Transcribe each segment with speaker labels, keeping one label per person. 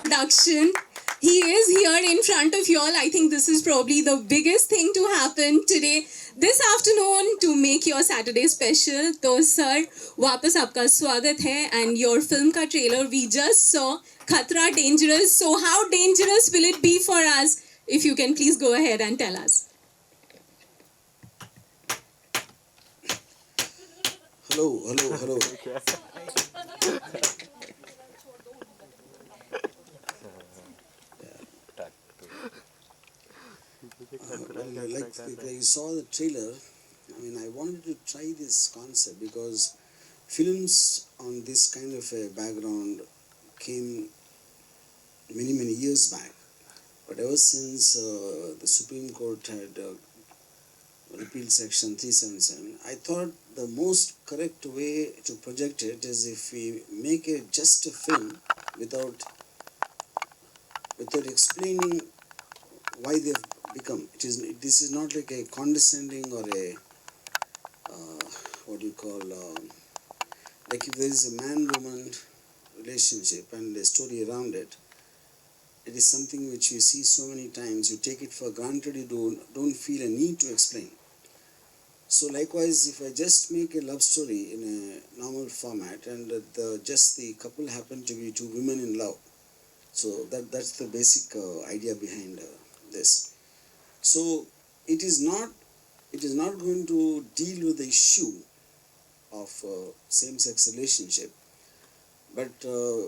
Speaker 1: Production. He is here in front of you all. I think this is probably the biggest thing to happen today, this afternoon, to make your Saturday special. तो sir, वापस आपका स्वागत है, and your film का trailer we just saw, Khatra dangerous. So how dangerous will it be for us? If you can please go ahead and tell us.
Speaker 2: Hello. Like you saw the trailer, I mean, I wanted to try this concept because films on this kind of a background came many years back. But ever since the Supreme Court had repealed Section 377, I thought the most correct way to project it is if we make just a film without explaining why they've become. This is not like a condescending or a like if there is a man-woman relationship and a story around it. It is something which you see so many times. You take it for granted. You don't feel a need to explain. So likewise, if I just make a love story in a normal format and the couple happen to be two women in love, so that's the basic idea behind this. So it is not going to deal with the issue of same-sex relationship, but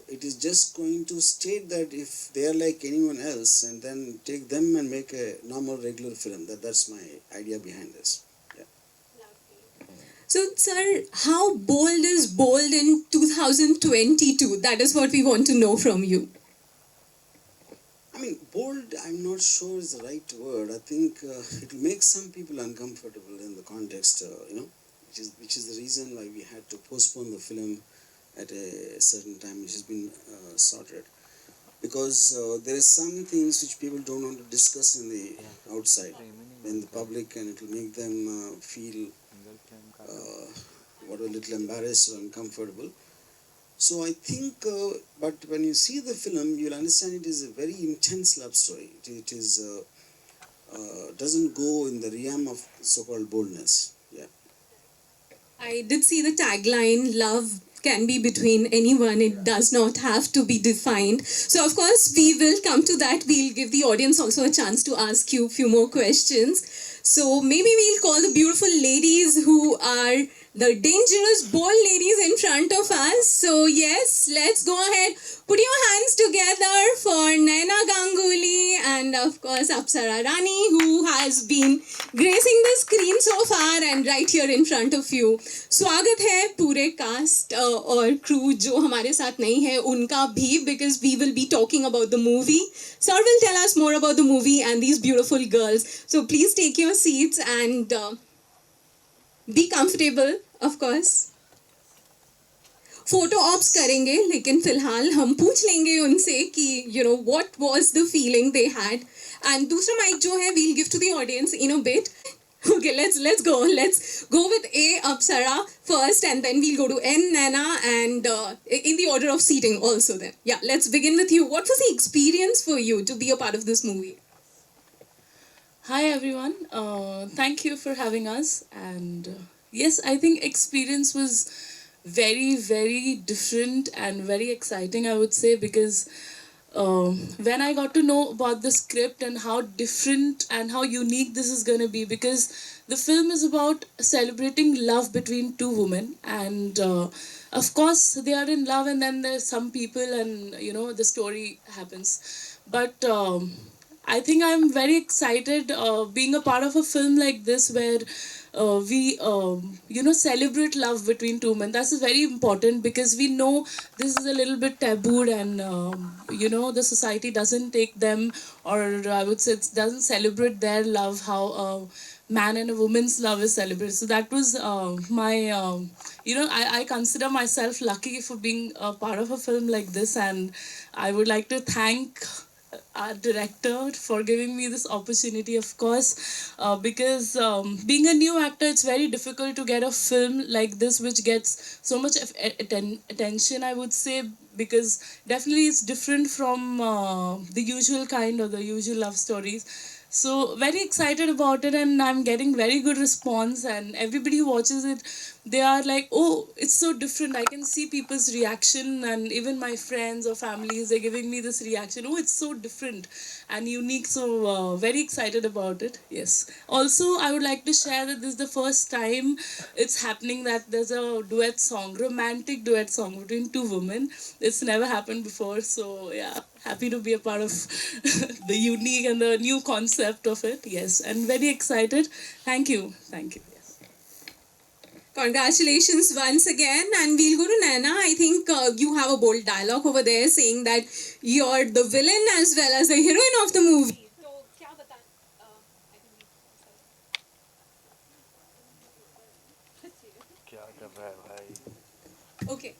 Speaker 2: it is just going to state that if they are like anyone else, and then take them and make a normal regular film. That's my idea behind this. Yeah.
Speaker 1: So, sir, how bold is bold in 2022? That is what we want to know from you.
Speaker 2: I mean, bold, I'm not sure is the right word. I think it will make some people uncomfortable in the context, which is the reason why we had to postpone the film at a certain time, which has been sorted. Because there are some things which people don't want to discuss in the outside, in the public, and it will make them feel a little embarrassed or uncomfortable. So I think, but when you see the film, you'll understand it is a very intense love story. It is doesn't go in the realm of so-called boldness. Yeah.
Speaker 1: I did see the tagline, love can be between anyone, it does not have to be defined. So of course we will come to that. We'll give the audience also a chance to ask you a few more questions. So maybe we'll call the beautiful ladies who are the dangerous bold ladies in front of us. So yes, let's go ahead. Put your hands together for Naina Ganguly and of course Apsara Rani, who has been gracing the screen so far and right here in front of you. स्वागत है पूरे cast और crew जो हमारे साथ नहीं है उनका भी, because we will be talking about the movie. Sir will tell us more about the movie and these beautiful girls. So please take your seats and be comfortable, of course. Photo ops करेंगे, लेकिन फिलहाल हम पूछ लेंगे उनसे कि what was the feeling they had. And दूसरा mic जो है we'll give to the audience in a bit. Okay, let's go. Let's go with A, Apsara first, and then we'll go to N, Naina, and in the order of seating also then. Yeah, let's begin with you. What was the experience for you to be a part of this movie?
Speaker 3: Hi everyone, thank you for having us, and yes, I think experience was very different and very exciting, I would say, because when I got to know about the script and how different and how unique this is going to be, because the film is about celebrating love between two women, and of course they are in love, and then there's some people, and the story happens, but I think I'm very excited being a part of a film like this where we celebrate love between two men. That's very important, because we know this is a little bit tabooed, and the society doesn't take them, or I would say it doesn't celebrate their love how a man and a woman's love is celebrated. So that was my I consider myself lucky for being a part of a film like this, and I would like to thank our director for giving me this opportunity, of course, because being a new actor, it's very difficult to get a film like this which gets so much attention, I would say, because definitely it's different from the usual kind or the usual love stories. So very excited about it, and I'm getting very good response, and everybody who watches it, they are like, oh, it's so different. I can see people's reaction, and even my friends or families, they're giving me this reaction, oh, it's so different and unique. So very excited about it. Yes, also I would like to share that this is the first time it's happening that there's a duet song, romantic duet song between two women. It's never happened before. So yeah, happy to be a part of the unique and the new concept of it. Yes, and very excited. Thank you. Thank you. Yes.
Speaker 1: Congratulations once again, and we'll go to Naina. I think you have a bold dialogue over there saying that you're the villain as well as the heroine of the movie. Okay,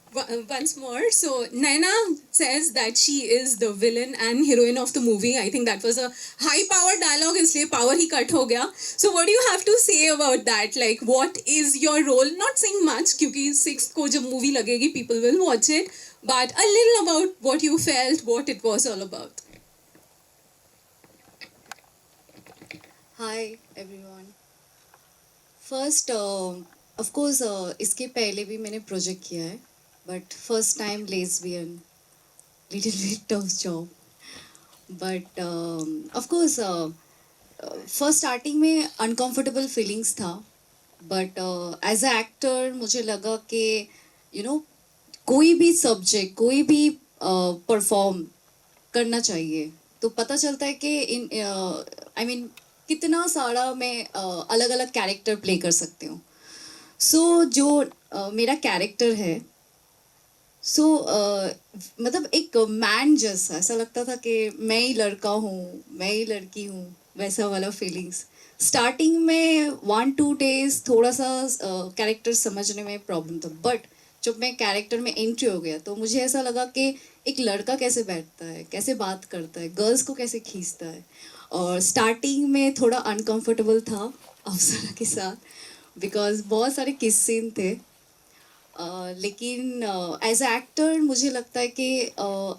Speaker 1: once more. So Naina says that she is the villain and heroine of the movie. I think that was a high-powered dialogue, इसलिए power ही cut हो गया. So what do you have to say about that? Like, what is your role? Not saying much, क्योंकि 6th को जब movie लगेगी, people will watch it. But a little about what you felt, what it was all about.
Speaker 4: Hi everyone. First, of course, इसके पहले भी मैंने project किया है, but first time lesbian, little bit tough job. But of course, first starting में uncomfortable feelings था, but as a actor मुझे लगा कि you know कोई भी subject, कोई भी perform करना चाहिए, तो पता चलता है कि इन आई मीन कितना सारा मैं अलग अलग कैरेक्टर प्ले कर सकती हूँ. सो जो मेरा कैरेक्टर है, सो मतलब एक मैन जैसा ऐसा लगता था कि मैं ही लड़का हूँ, मैं ही लड़की हूँ, वैसा वाला फीलिंग्स. स्टार्टिंग में 1-2 डेज थोड़ा सा कैरेक्टर समझने में प्रॉब्लम था, बट जब मैं कैरेक्टर में एंट्री हो गया तो मुझे ऐसा लगा कि एक लड़का कैसे बैठता है, कैसे बात करता है, गर्ल्स को कैसे खींचता है. और स्टार्टिंग में थोड़ा अनकंफर्टेबल था अप्सरा के साथ, बिकॉज बहुत सारे किस सीन थे. लेकिन एज अ एक्टर मुझे लगता है कि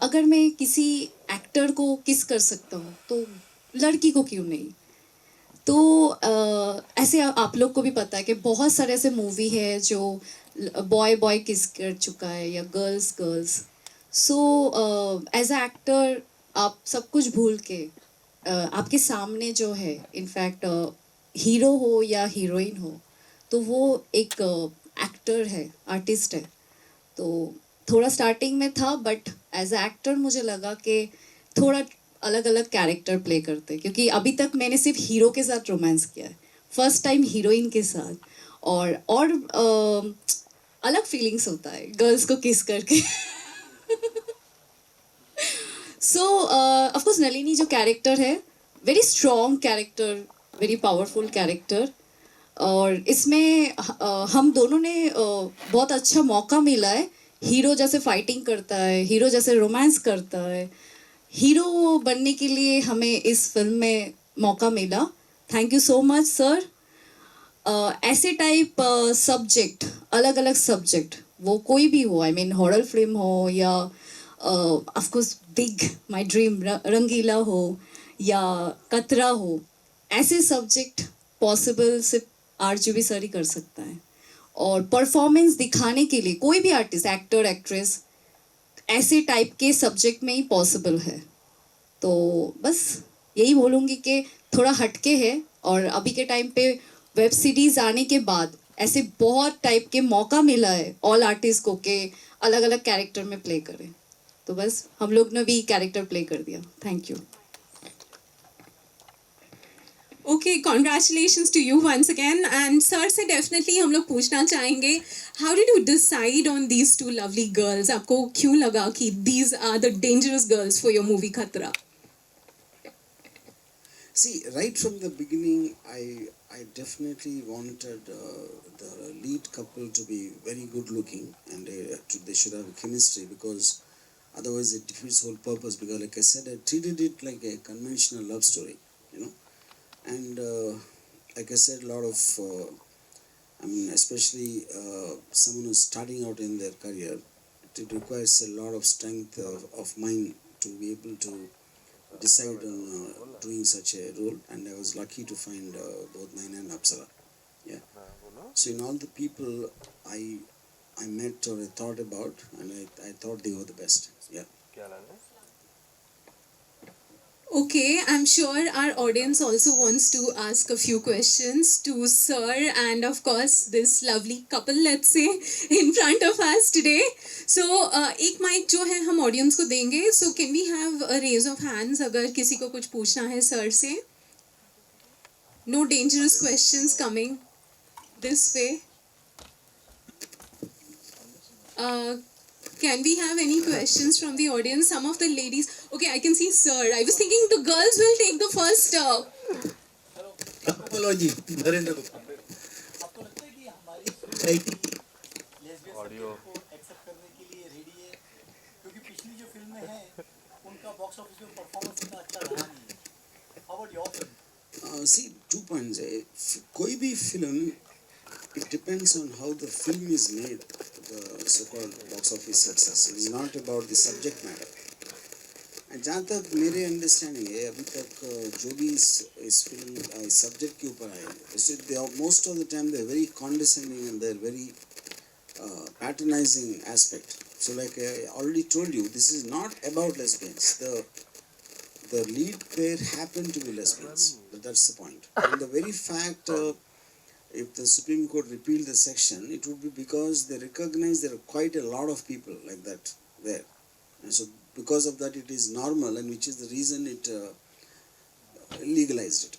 Speaker 4: अगर मैं किसी एक्टर को किस कर सकता हूँ तो लड़की को क्यों नहीं. तो ऐसे आप लोग को भी पता है कि बहुत सारे ऐसे मूवी है जो बॉय बॉय किस कर चुका है या girls girls. So as a actor आप सब कुछ भूल के आपके सामने जो है, इनफैक्ट हीरो हो या हीरोइन हो, तो वो एक एक्टर है, आर्टिस्ट है. तो थोड़ा स्टार्टिंग में था, बट एज अ एक्टर मुझे लगा कि थोड़ा अलग अलग कैरेक्टर प्ले करते, क्योंकि अभी तक मैंने सिर्फ हीरो के साथ रोमांस किया है, फर्स्ट टाइम हीरोइन के साथ. और अलग फीलिंग्स होता है गर्ल्स को किस करके. सो ऑफ कोर्स नलिनी जो कैरेक्टर है, very strong character, very powerful character. और इसमें हम दोनों ने बहुत अच्छा मौका मिला है. हीरो जैसे फाइटिंग करता है, हीरो जैसे रोमांस करता है, हीरो बनने के लिए हमें इस फिल्म में मौका मिला. Thank you so much sir. ऐसे टाइप सब्जेक्ट, अलग अलग सब्जेक्ट, वो कोई भी हो, आई मीन हॉरर फिल्म हो या of course big my dream Rangeela हो या कतरा हो, ऐसे सब्जेक्ट पॉसिबल सिर्फ आरजीबी सर ही कर सकता है. और परफॉर्मेंस दिखाने के लिए कोई भी आर्टिस्ट, एक्टर, एक्ट्रेस ऐसे टाइप के सब्जेक्ट में ही पॉसिबल है. तो बस यही बोलूँगी कि थोड़ा हटके है, और अभी के टाइम पे वेब सीरीज आने के बाद ऐसे बहुत टाइप के मौका मिला है ऑल आर्टिस्ट को कि अलग अलग कैरेक्टर में प्ले करें. तो बस हम लोग ने भी कैरेक्टर प्ले कर दिया. Thank you.
Speaker 1: Okay, congratulations to you once again. And sir से definitely हम लोग पूछना चाहेंगे, how did you decide on these two lovely girls? आपको क्यों लगा कि these are the dangerous girls for your movie Khatra?
Speaker 2: See, right from the beginning, I definitely wanted the lead couple to be very good looking, and they should have chemistry, because otherwise it defeats the whole purpose. Because like I said, I treated it like a conventional love story, you know. And like I said, a lot of I mean, especially someone who's starting out in their career, it requires a lot of strength of mind to be able to decide on doing such a role, and I was lucky to find both Naina and Apsara. Yeah. So in all the people I met or I thought about, and I thought they were the best. Yeah.
Speaker 1: Okay, I'm sure our audience also wants to ask a few questions to Sir and of course this lovely couple, let's say, in front of us today. So, एक mic जो है हम audience को देंगे. So, can we have a raise of hands अगर किसी को कुछ पूछना है Sir से? No dangerous questions coming this way. Can we have any questions from the audience? Some of the ladies. Okay, I can see Sir. I was thinking the girls will take the first.
Speaker 5: Apology, Narendra Gupta. आपको लगता है कि हमारी society lesbian को accept करने के लिए ready है, क्योंकि पिछली जो फिल्में हैं उनका बॉक्स ऑफिस में परफॉर्मेंस इतना अच्छा रहा नहीं है. How about your film?
Speaker 2: See, 2 points. कोई भी film, it depends on how the film is made, the so-called box office success. It is not about the subject matter. And जहाँ तक मेरे अंडरस्टैंडिंग है अभी तक जो भी इस फिल्म इस सब्जेक्ट के ऊपर आए, they are most of the time they are very condescending and they are very patronizing aspect. So like I already told you, this is not about lesbians. The lead pair happen to be lesbians. That's the point. And the very fact, if the Supreme Court repealed the section, it would be because they recognize there are quite a lot of people like that there. And so because of that it is normal, and which is the reason it legalized it.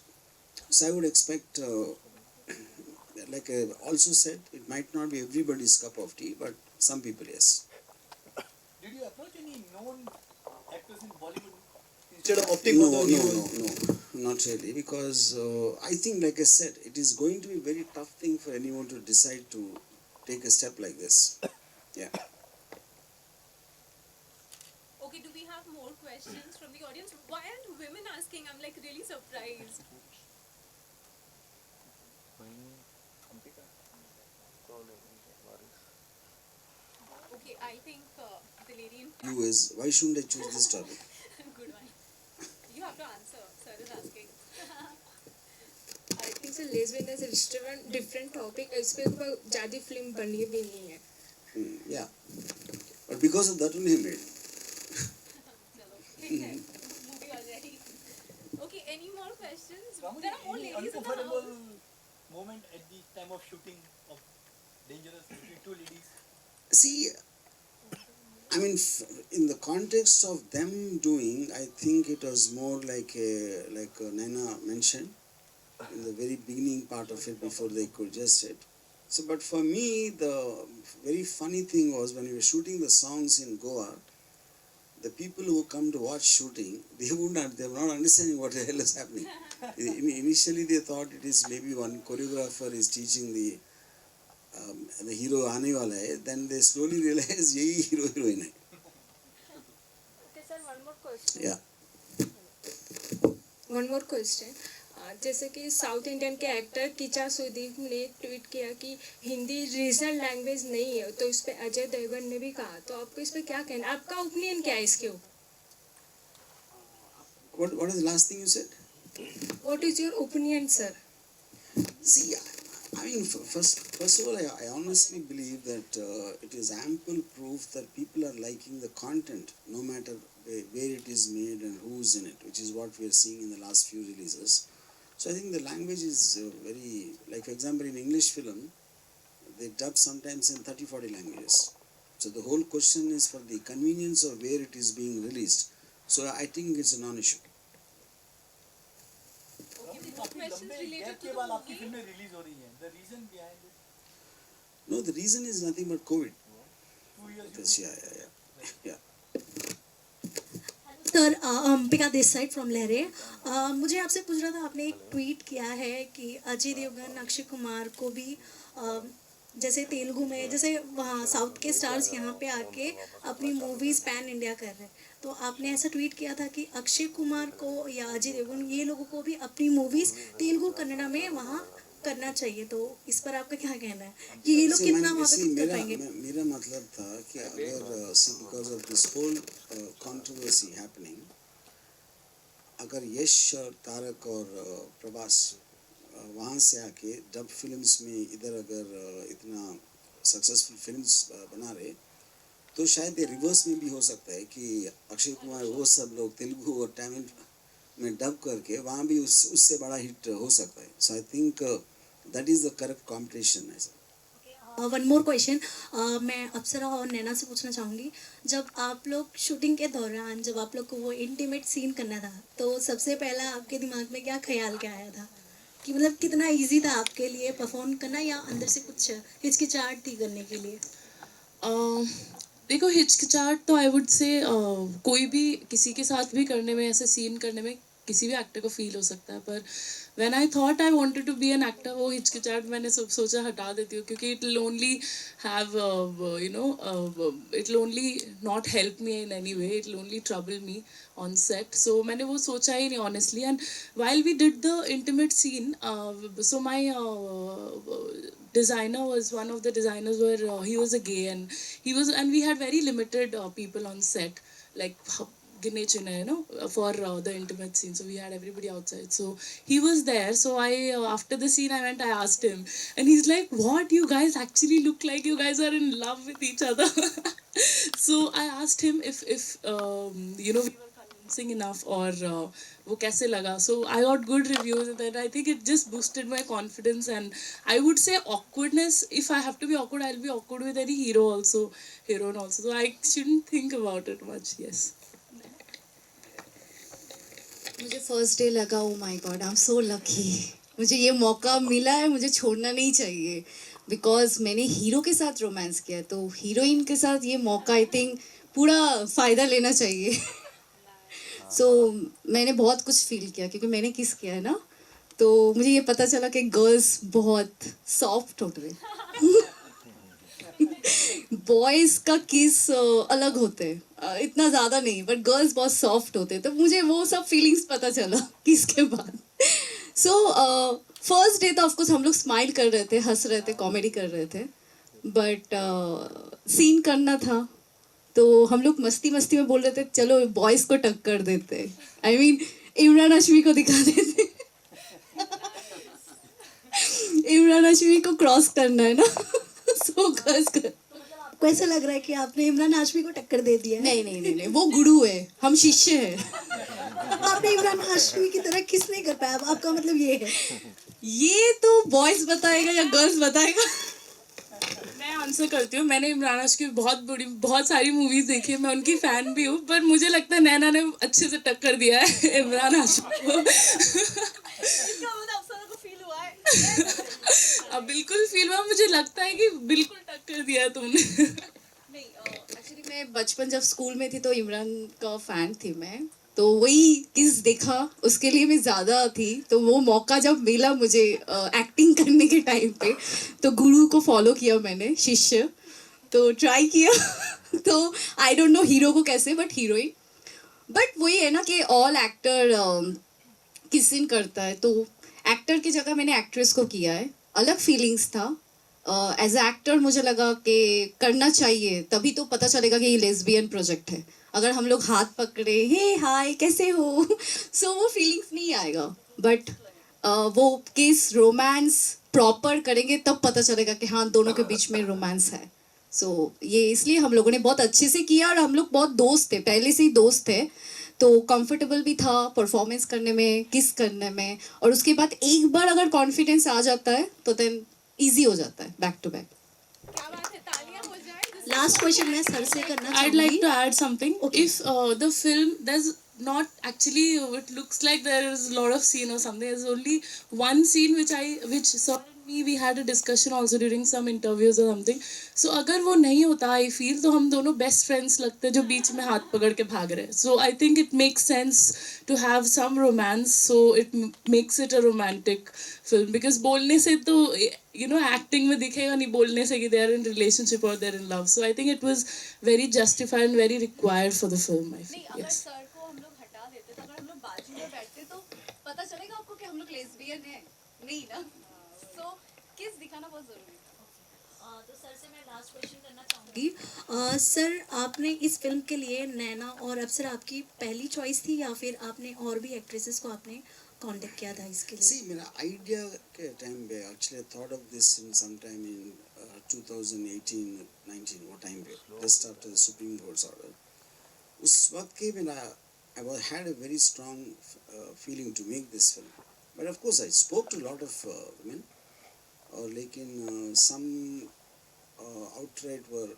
Speaker 2: So I would expect, like I also said, it might not be everybody's cup of tea, but some people, yes.
Speaker 5: Did you approach any known actors in Bollywood instead of opting for the new
Speaker 2: No, not really, because I think, like I said, it is going to be a very tough thing for anyone to decide to take a step like this. Yeah.
Speaker 1: Okay, do we have more questions from the audience? Why aren't women asking? I'm like really surprised. Okay, I think the lady in
Speaker 2: You is, why shouldn't I choose this topic?
Speaker 1: good one. You have to answer. Sir is asking.
Speaker 6: I think so lesbian is a different topic. इस पे कोई ज़्यादा film बनी भी नहीं है.
Speaker 2: Yeah. But because of that only I made.
Speaker 1: Movie already. Okay, any more questions? There are more
Speaker 5: any
Speaker 1: ladies in the
Speaker 5: uncomfortable
Speaker 1: house.
Speaker 5: moment at the time of shooting of Dangerous between two ladies?
Speaker 2: See, I mean, in the context of them doing, I think it was more like Naina mentioned in the very beginning part of it before they could just it. So, but for me, the very funny thing was when we were shooting the songs in Goa, the people who come to watch shooting, they were not understanding what the hell is happening. Initially, they thought it is maybe one choreographer is teaching the hero आने वाला है. Then they slowly realize यही hero heroine है.
Speaker 6: Okay, sir, one more question.
Speaker 2: Yeah.
Speaker 6: One more question. जैसे कि south Indian के actor किचा Sudeep ने tweet किया कि हिंदी रीजनल लैंग्वेज नहीं है, तो इस पे अजय देवगन ने भी कहा, तो आपको इस पे क्या कहना, आपका ओपिनियन क्या है इसके ऊपर?
Speaker 2: What is the last thing you said?
Speaker 6: What is your opinion, sir?
Speaker 2: See, I mean, first of all, I honestly believe that it is ample proof that people are liking the content, no matter where it is made and who's in it, which is what we are seeing in the last few releases. So I think the language is very, like for example, in English film, they dub sometimes in 30-40 languages. So the whole question is for the convenience of where it is being released. So I think it's a non-issue.
Speaker 5: काफी लंबे gap के बाद आपकी फिल्में release हो रही हैं. The reason behind it?
Speaker 2: No, the reason is nothing but COVID.
Speaker 5: 2 years.
Speaker 2: This, yeah.
Speaker 7: Sir Ambika this side from लहरे. मुझे आपसे पूछ रहा था, आपने एक ट्वीट किया है कि अजय देवगन अक्षय कुमार को भी जैसे तेलुगु में, जैसे वहाँ साउथ के स्टार्स यहाँ पे आके अपनी मूवीज़ पैन इंडिया कर रहे हैं, तो आपने ऐसा ट्वीट किया था कि अक्षय कुमार को या अजय देवगन ये लोगों को भी अपनी मूवीज़ तेलुगु कन्नड़ा में वहाँ करना चाहिए, तो इस पर आपका क्या कहना है कि ये लोग कितना वहाँ पे कर पाएंगे?
Speaker 2: मेरा मतलब था कि अगर see because of this whole controversy happening, अगर यश और तारक और प्रभास वहाँ से आके डब फिल्म्स में इधर अगर इतना सक्सेसफुल फिल्म्स बना रहे, तो शायद ये रिवर्स में भी हो सकता है कि अक्षय कुमार वो सब लोग तेलुगु और तमिल में डब करके वहाँ भी उससे बड़ा हिट हो सकता है. So I think that is the correct competition.
Speaker 7: One more question, मैं अप्सरा और नैना से पूछना चाहूँगी, जब आप लोग शूटिंग के दौरान जब आप लोग को वो इंटीमेट सीन करना था, तो सबसे पहला आपके दिमाग में क्या ख्याल क्या आया था कि मतलब कितना इजी था आपके लिए परफॉर्म करना, या अंदर से कुछ हिचकिचाहट थी करने के लिए?
Speaker 3: देखो, हिचकिचाहट तो आई वुड से कोई भी किसी के साथ भी करने में, ऐसे सीन करने में किसी भी एक्टर को फील हो सकता है, पर when I thought I wanted to be an actor, वो हिचकिचाहट मैंने सोचा हटा देती हूँ, क्योंकि it will only have it will only not help me in any way, it will only trouble me on set. So मैंने वो सोचा ही नहीं honestly. And while we did the intimate scene, so my designer was one of the designers where he was a gay, and we had very limited people on set, like गिने चुने, for the intimate scene. So we had everybody outside. So he was there. So I after the scene I asked him, and he's like, "What? You guys actually look like you guys are in love with each other." So I asked him if we were convincing enough, or वो कैसे लगा. So I got good reviews, and then I think it just boosted my confidence. And I would say awkwardness, if I have to be awkward, I'll be awkward with any heroine also. So I shouldn't think about it much. Yes.
Speaker 4: मुझे first day लगा, oh my God, I am so lucky, मुझे ये मौका मिला है, मुझे छोड़ना नहीं चाहिए. बिकॉज मैंने हीरो के साथ रोमांस किया, तो हीरोइन के साथ ये मौका आई थिंक पूरा फ़ायदा लेना चाहिए. सो मैंने बहुत कुछ फील किया, क्योंकि मैंने किस किया है ना, तो मुझे ये पता चला कि गर्ल्स बहुत सॉफ्ट होते हैं. बॉयज़ का किस अलग होते हैं, इतना ज़्यादा नहीं, बट गर्ल्स बहुत सॉफ्ट होते हैं. तो मुझे वो सब फीलिंग्स पता चला किस के बाद. सो फर्स्ट डे तो ऑफकोर्स हम लोग स्माइल कर रहे थे, हंस रहे थे, कॉमेडी कर रहे थे, बट सीन करना था, तो हम लोग मस्ती मस्ती में बोल रहे थे चलो बॉयज़ को टक्कर देते, आई मीन इमरान हाशमी को दिखा देते. इमरान हाशमी को क्रॉस करना है ना. सो गर्ल्स
Speaker 7: आपको ऐसा लग रहा है कि आपने इमरान हाशमी को टक्कर दे दिया है?
Speaker 4: नहीं नहीं नहीं नहीं, वो गुरु है, हम शिष्य हैं.
Speaker 7: आपने इमरान हाशमी की तरह किस नहीं कर पाया, आपका मतलब ये है?
Speaker 4: ये तो बॉयज बताएगा या गर्ल्स बताएगा.
Speaker 3: मैं आंसर करती हूँ. मैंने इमरान हाशमी की बहुत सारी मूवीज देखी है, मैं उनकी फैन भी हूँ, पर मुझे लगता है नैना ने अच्छे से टक्कर दिया है इमरान हाशमी को. अब बिल्कुल फील हुआ, मुझे लगता है कि बिल्कुल टक्कर दिया है तुमने.
Speaker 4: नहीं, एक्चुअली मैं बचपन जब स्कूल में थी तो इमरान का फैन थी मैं, तो वही किस देखा उसके लिए मैं ज़्यादा थी. तो वो मौका जब मिला मुझे एक्टिंग करने के टाइम पे, तो गुरु को फॉलो किया मैंने, शिष्य, तो ट्राई किया. तो आई डोंट नो हीरो को कैसे, बट हीरोइन. बट वही है ना कि ऑल एक्टर किस सीन करता है, तो एक्टर की जगह मैंने एक्ट्रेस को किया है, अलग फीलिंग्स था. एज ए एक्टर मुझे लगा कि करना चाहिए, तभी तो पता चलेगा कि ये लेस्बियन प्रोजेक्ट है. अगर हम लोग हाथ पकड़े, हे हाय कैसे हो, सो वो फीलिंग्स नहीं आएगा. बट वो किस रोमांस प्रॉपर करेंगे तब पता चलेगा कि हाँ दोनों के बीच में रोमांस है. सो ये इसलिए हम लोगों ने बहुत अच्छे से किया, और हम लोग बहुत दोस्त थे, पहले से ही दोस्त थे, तो कंफर्टेबल भी था परफॉर्मेंस करने में, किस करने में. और उसके बाद एक बार अगर कॉन्फिडेंस आ जाता है तो देन ईजी हो जाता है back to back.
Speaker 7: Last question मैं सर से करना
Speaker 3: I'd
Speaker 7: चाहूंगी.
Speaker 3: like to add something.
Speaker 7: Okay.
Speaker 3: If the film, there's not actually, it looks like there is a lot of scene or something. There's only one scene which Sir and me, we had a discussion also during some interviews or something. So अगर वो नहीं होता, I feel, तो हम दोनों best friends लगते जो बीच में हाथ पकड़ के भाग रहे. So I think it makes sense to have some romance. So it makes it a romantic film, because बोलने से तो acting में दिखेगा नहीं, बोलने से कि they are in relationship or they're in love. So I think it was very justified and very required for the film, I feel.
Speaker 4: अगर
Speaker 3: Yes.
Speaker 4: सर को हम लोग हटा देते, तो अगर हम लोग बाजू में बैठते तो पता चलेगा आपको कि हम लोग लेस्बियन हैं, नहीं ना.
Speaker 8: सो किस दिखाना बहुत ज़रूरी था.
Speaker 7: तो सर से मैं लास्ट क्वेश्चन करना चाहूँगी. सर आपने इस फिल्म के लिए नैना और अप्सरा आपकी पहली चॉइस थी या फिर आपने और भी एक्ट्रेसेस को आपने कांटेक्ट किया था इसके लिए?
Speaker 2: See, मेरा idea के time पे actually I thought of this in sometime in 2018-19 वो time पे just after the Supreme Court's order. उस वक्त के मेरा had a very strong feeling to make this film. But of course I spoke to a lot of women. और लेकिन some outright were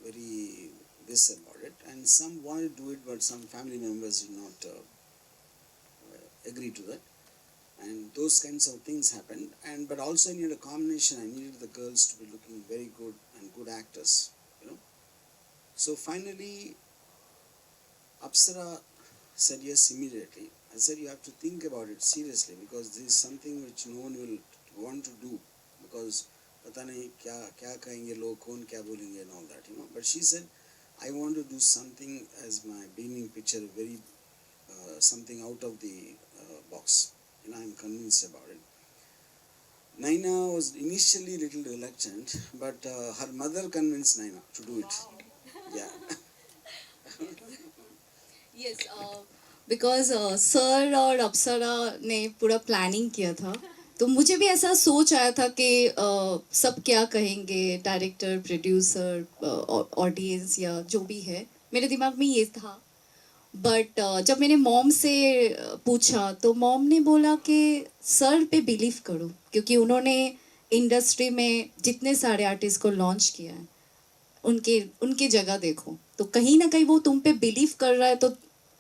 Speaker 2: very this about it, and some wanted to do it, but some family members did not agree to that, and those kinds of things happened. And but also I needed a combination. I needed the girls to be looking very good and good actors, you know. So finally, Apsara said yes immediately. I said you have to think about it seriously because this is something which no one will want to do because पता नहीं क्या क्या कहेंगे लोग कौन क्या बोलेंगे and all that, you know. But she said I want to do something as my beginning picture, very something out of the box. You know, I'm convinced about it. Naina was initially a little reluctant, but her mother convinced Naina to do it. Yeah.
Speaker 4: Yes because sir और अप्सरा ने पूरा planning किया था तो मुझे भी ऐसा सोच आया था कि सब क्या कहेंगे डायरेक्टर प्रोड्यूसर ऑडियंस या जो भी है मेरे दिमाग में ये था बट जब मैंने मॉम से पूछा तो मॉम ने बोला कि सर पे बिलीव करो क्योंकि उन्होंने इंडस्ट्री में जितने सारे आर्टिस्ट को लॉन्च किया है उनके उनके जगह देखो तो कहीं ना कहीं वो तुम पे बिलीव कर रहा है तो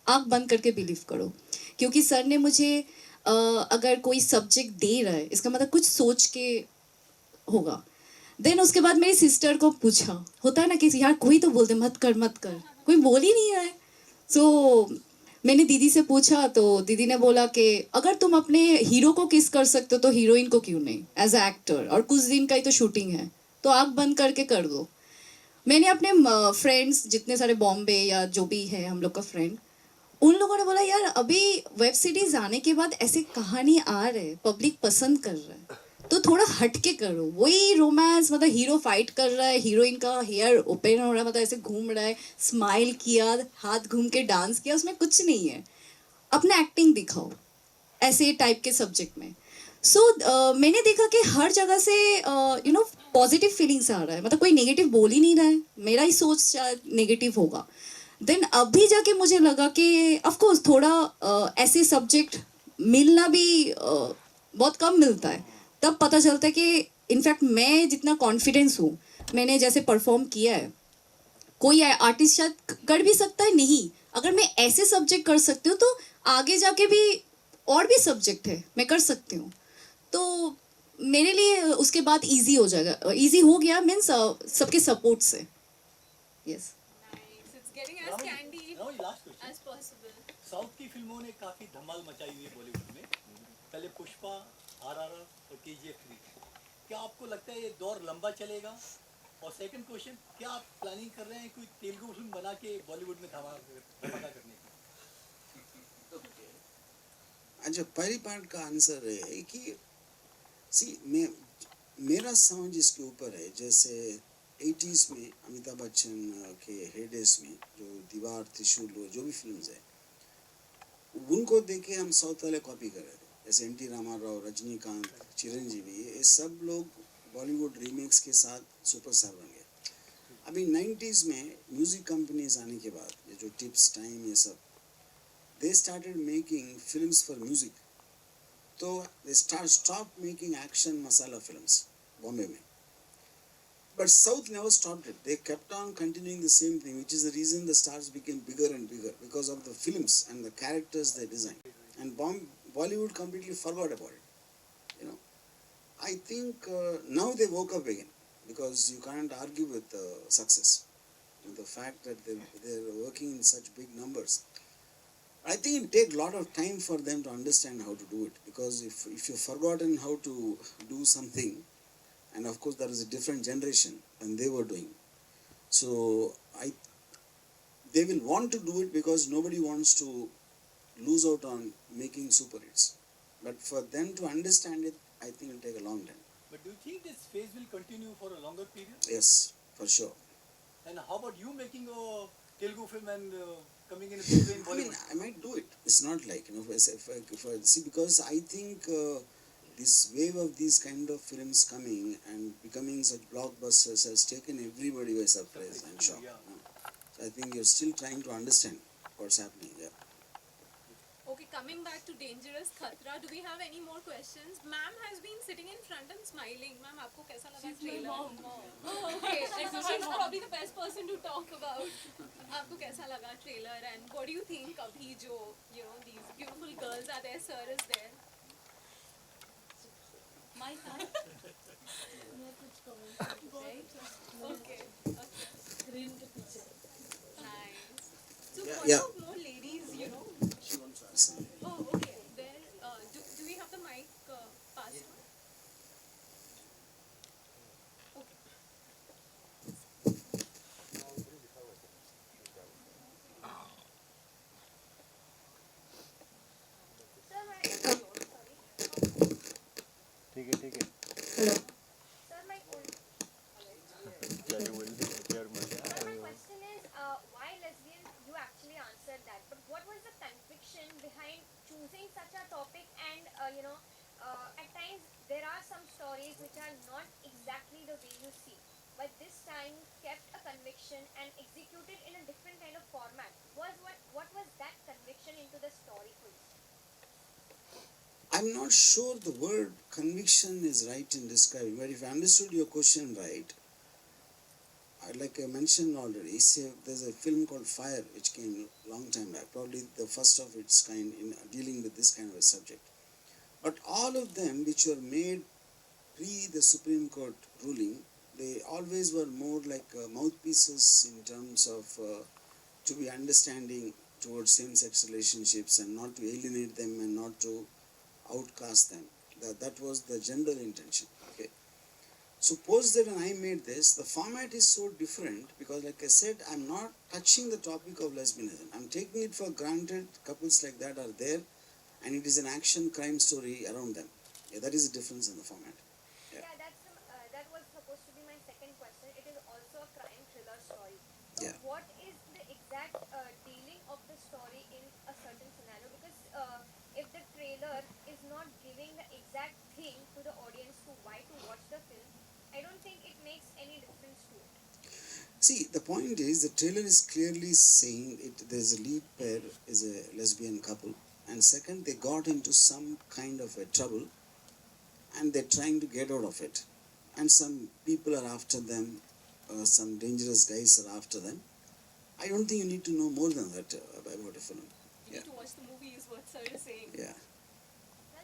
Speaker 4: आँख बंद करके बिलीव करो क्योंकि सर ने मुझे अगर कोई सब्जेक्ट दे रहा है इसका मतलब कुछ सोच के होगा देन उसके बाद मेरी सिस्टर को पूछा होता है ना कि यार कोई तो बोल दे मत कर कोई बोल ही नहीं रहा है सो मैंने दीदी से पूछा तो दीदी ने बोला कि अगर तुम अपने हीरो को किस कर सकते हो तो हीरोइन को क्यों नहीं एज ए एक्टर और कुछ दिन का ही तो शूटिंग है तो आँख बंद करके कर दो मैंने अपने फ्रेंड्स जितने सारे बॉम्बे या जो भी है हम लोग का फ्रेंड उन लोगों ने बोला यार अभी वेब सीरीज आने के बाद ऐसे कहानी आ रहे पब्लिक पसंद कर रहा है तो थोड़ा हटके करो वही रोमांस मतलब हीरो फाइट कर रहा है हीरोइन का हेयर ओपन हो रहा है मतलब ऐसे घूम रहा है स्माइल किया हाथ घूम के डांस किया उसमें कुछ नहीं है अपना एक्टिंग दिखाओ ऐसे टाइप के सब्जेक्ट में सो मैंने देखा कि हर जगह से यू नो पॉजिटिव फीलिंग्स आ रहा है मतलब कोई नेगेटिव बोल ही नहीं रहा है मेरा ही सोच शायद नेगेटिव होगा देन अभी जाके मुझे लगा कि ऑफकोर्स थोड़ा ऐसे सब्जेक्ट मिलना भी बहुत कम मिलता है तब पता चलता है कि इनफैक्ट मैं जितना कॉन्फिडेंस हूँ मैंने जैसे परफॉर्म किया है कोई आर्टिस्ट शायद कर भी सकता है नहीं अगर मैं ऐसे सब्जेक्ट कर सकती हूँ तो आगे जाके भी और भी सब्जेक्ट है मैं कर सकती हूँ तो मेरे लिए उसके बाद इजी हो जाएगा इजी हो गया मीन्स सबके सपोर्ट से yes
Speaker 8: It's getting as candy
Speaker 5: last question
Speaker 8: as possible.
Speaker 5: South की फिल्मों ने काफी धमाल मचाई हुई है बॉलीवुड में पहले पुष्पा आरआरआर और केजीएफ 3 क्या आपको लगता है ये दौर लंबा चलेगा और सेकंड क्वेश्चन क्या आप प्लानिंग कर रहे हैं कोई तेलुगु फिल्म बना के बॉलीवुड में धमाका करने की
Speaker 2: अच्छा पहली पार्ट का आंसर है कि सी मेरा समझ इसके ऊपर है जैसे 80s में अमिताभ बच्चन के हेडेस में जो दीवार त्रिशूल जो भी फिल्म्स है उनको देख के हम साउथ वाले कॉपी कर रहे थे जैसे एन टी रामाराव रजनीकांत चिरंजीवी ये सब लोग बॉलीवुड रीमेक्स के साथ सुपरस्टार बन गए अभी 90s में म्यूजिक कंपनीज आने के बाद ये जो टिप्स टाइम ये सब they started making films for music तो they stopped making action masala films Bombay में but South never stopped it they kept on continuing the same thing which is the reason the stars became bigger and bigger because of the films and the characters they designed and Bollywood completely forgot about it you know I think now they woke up again because you can't argue with success and the fact that they're working in such big numbers I think it take a lot of time for them to understand how to do it because if you've forgotten how to do something and of course there is a different generation than they were doing so they will want to do it because nobody wants to lose out on making super hits but for them to understand it I think it'll take a long time.
Speaker 5: But do you think this phase will continue for a longer period?
Speaker 2: Yes, for sure.
Speaker 5: And how about you making a Telugu film and coming in a big way in
Speaker 2: I mean,
Speaker 5: Bollywood?
Speaker 2: I might do it. It's not like, if I see, because I think this wave of these kind of films coming and becoming such blockbusters has taken everybody by surprise and shock.
Speaker 5: Yeah.
Speaker 2: So I think you're still trying to understand what's happening. Yeah.
Speaker 8: Okay, coming back to Dangerous Khatra, do we have any more questions? Ma'am has been sitting in front and smiling. Ma'am, आपको कैसा लगा
Speaker 3: She's my
Speaker 8: trailer?
Speaker 3: mom.
Speaker 8: Oh, okay, so she's probably the best person to talk about. आपको कैसा लगा trailer and what do you think अभी जो these beautiful girls are there, sir is there?
Speaker 3: My time.
Speaker 8: Right? Okay.
Speaker 3: Nice.
Speaker 8: Nice. So
Speaker 2: Yeah,
Speaker 8: what
Speaker 2: yeah.
Speaker 8: about more ladies,
Speaker 2: She wants to ask something.
Speaker 8: Oh, okay. There, do we have the mic passed on? Okay. Sir,
Speaker 9: Sir, my question is, why lesbian? You actually answered that, but what was the conviction behind choosing such a topic? And at times there are some stories which are not exactly the way you see, but this time kept a conviction and executed in a different kind of format. What was that conviction into the story for you?
Speaker 2: I'm not sure the word conviction is right in describing, but if I understood your question right, like I mentioned already, say there's a film called Fire which came a long time back, probably the first of its kind in dealing with this kind of a subject. But all of them which were made pre the Supreme Court ruling, they always were more like mouthpieces in terms of to be understanding towards same-sex relationships and not to alienate them and not to outcast them. That was the general intention. Okay. Suppose that when I made this, the format is so different because, like I said, I'm not touching the topic of lesbianism. I'm taking it for granted. Couples like that are there, and it is an action crime story around them. Yeah, that is the difference in the format. Yeah.
Speaker 9: Yeah, that was supposed to be my second question. It is also a crime thriller story. So,
Speaker 2: Yeah.
Speaker 9: what is the exact dealing of the story in a certain scenario? Because if the trailer is not giving the exact thing to the audience to why to watch the film, I don't think it makes any difference to it.
Speaker 2: See, the point is, the trailer is clearly saying it. There's a lead pair is a lesbian couple, and second, they got into some kind of a trouble, and they're trying to get out of it, and some people are after them, some dangerous guys are after them. I don't think you need to know more than that about a film.
Speaker 8: You need to watch the movie is what sir is saying.
Speaker 2: Yeah.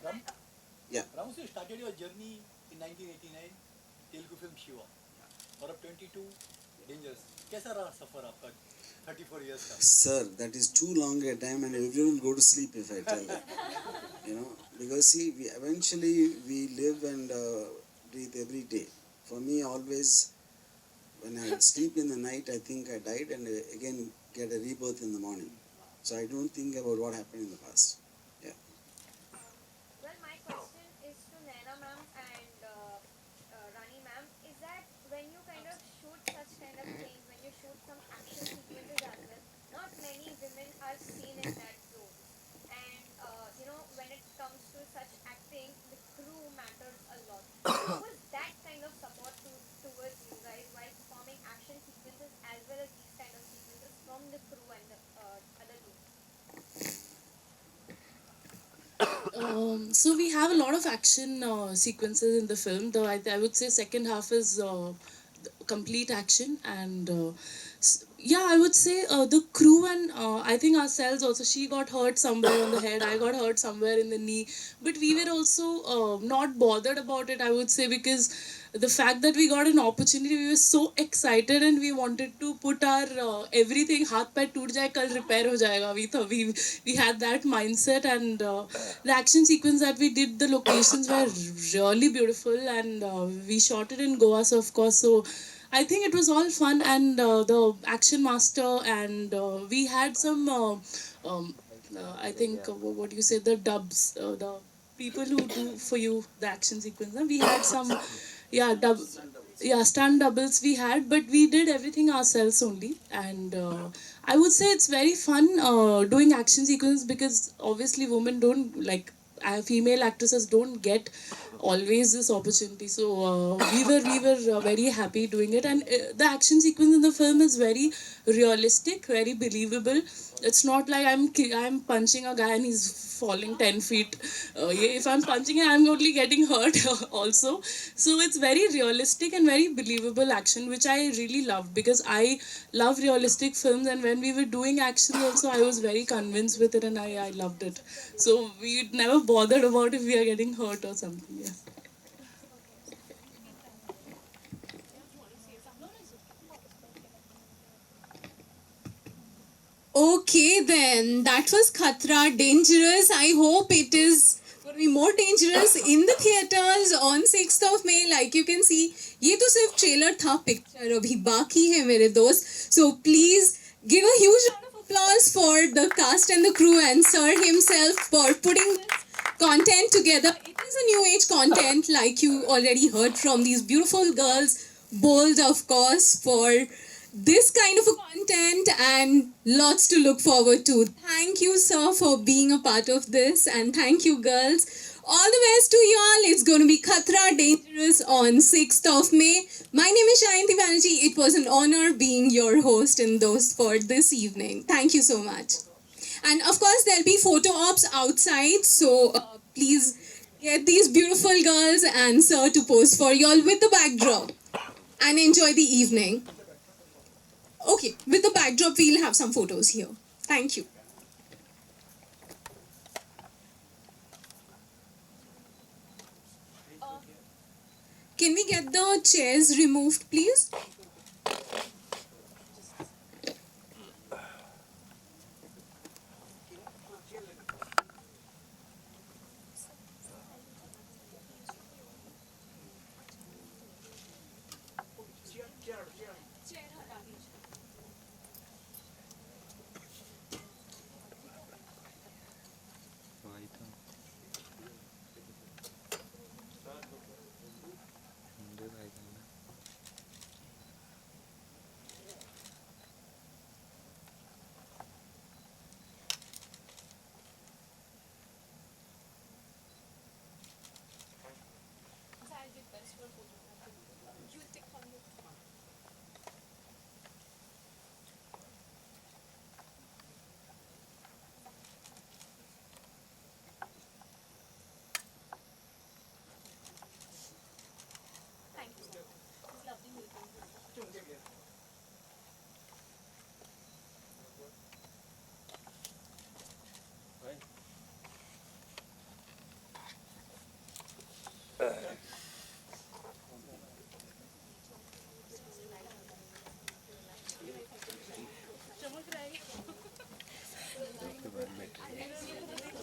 Speaker 9: Well,
Speaker 5: Ram?
Speaker 2: Yeah.
Speaker 5: Ramus, you started your journey in 1989, Telugu film Shiva. और अब 22, Dangerous. कैसा रहा सफर आपका 34 years का?
Speaker 2: Sir, that is too long a time, and everyone will go to sleep if I tell them. Because see, we eventually live and breathe every day. For me, always, when I sleep in the night, I think I died, and again get a rebirth in the morning. So I don't think about what happened in the past.
Speaker 9: well, my question is to Naina ma'am and Rani ma'am. Is that when you kind of shoot such kind of things, when you shoot some action sequences as well, not many women are seen in that role. And when it comes to such acting, the crew matters a lot. What was that kind of support towards you guys while performing action sequences as well as these kind of sequences from the crew and the other teams?
Speaker 3: So we have a lot of action sequences in the film. Though I would say second half is complete action, and yeah, I would say the crew and I think ourselves also. She got hurt somewhere on the head. I got hurt somewhere in the knee, but we were also not bothered about it. I would say because the fact that we got an opportunity, we were so excited and we wanted to put our everything. हाथ पैर टूट जाए कल repair हो जाएगा. We had that mindset, and the action sequence that we did, the locations were really beautiful, and we shot it in Goa, so of course, so I think it was all fun, and the action master, and we had some I think what do you say, the dubs, the people who do for you the action sequence. We had some, yeah, stunt doubles we had, but we did everything ourselves only. And I would say it's very fun doing action sequence, because obviously women don't like, female actresses don't get always this opportunity. So we were very happy doing it, and the action sequence in the film is very realistic, very believable. It's not like I'm punching a guy and he's falling 10 feet. Yeah, if I'm punching him, I'm only getting hurt also. So it's very realistic and very believable action, which I really loved, because I love realistic films. And when we were doing action also, I was very convinced with it, and I loved it. So we never bothered about if we are getting hurt or something. Yeah.
Speaker 1: Okay, then that was Khatra, dangerous. I hope it is going to be more dangerous in the theaters on 6th of May. Like you can see, ये तो सिर्फ trailer था, picture अभी बाकी है मेरे दोस्त. So please give a huge round of applause for the cast and the crew and Sir himself for putting this content together. It is a new age content, like you already heard from these beautiful girls. Bold, of course, for this kind of a content, and lots to look forward to. Thank you, sir, for being a part of this, and thank you, girls. All the best to y'all. It's going to be Khatra Dangerous on 6th of May. My name is Shayanti Banerjee. It was an honor being your host in those for this evening. Thank you so much. And of course, there'll be photo ops outside, so please get these beautiful girls and sir to pose for y'all with the backdrop and enjoy the evening. Okay, with the backdrop, we'll have some photos here. Thank you. Can we get the chairs removed, please?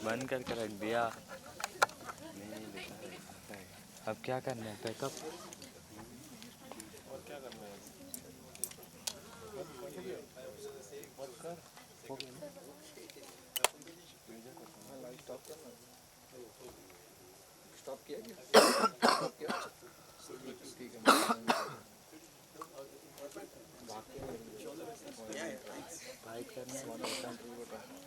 Speaker 10: बंद करके रख दिया नहीं दिखा अब क्या करना है पैकअप
Speaker 5: स्टॉप किया क्या ठीक है
Speaker 10: फाइट करना है